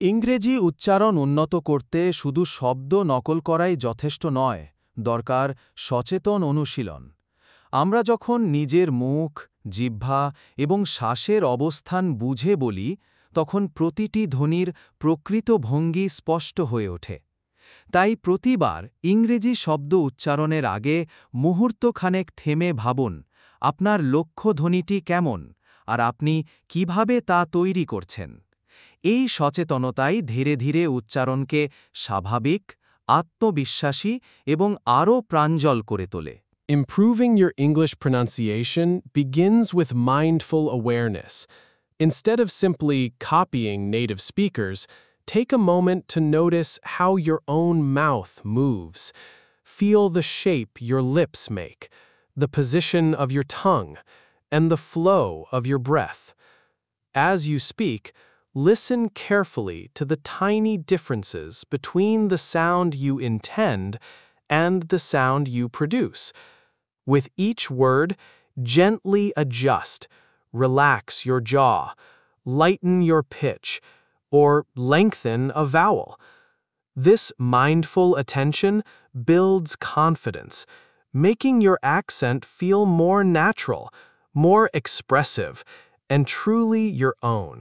ইংরেজি উচ্চারণ উন্নত করতে শুধু শব্দ নকল করাই যথেষ্ট নয়, দরকার সচেতন অনুশীলন। আমরা যখন নিজের মুখ, জিহ্বা এবং শ্বাসের অবস্থান বুঝে বলি, তখন প্রতিটি ধ্বনির প্রকৃত ভঙ্গি স্পষ্ট হয়ে ওঠে। তাই প্রতিবার ইংরেজি শব্দ উচ্চারণের আগে মুহূর্তখানেক থেমে ভাবুন, আপনার লক্ষ্য ধ্বনিটি কেমন, আর আপনি কিভাবে তা তৈরি করছেন। এই সচেতনতাই ধীরে ধীরে উচ্চারণকে স্বাভাবিক, আত্মবিশ্বাসী এবং আরও প্রাঞ্জল করে তোলে। Improving your English pronunciation begins with mindful awareness. Instead of simply copying native speakers, take a moment to notice how your own mouth moves. Feel the shape your lips make, the position of your tongue, and the flow of your breath. As you speak, listen carefully to the tiny differences between the sound you intend and the sound you produce. With each word, gently adjust, relax your jaw, lighten your pitch, or lengthen a vowel. This mindful attention builds confidence, making your accent feel more natural, more expressive, and truly your own.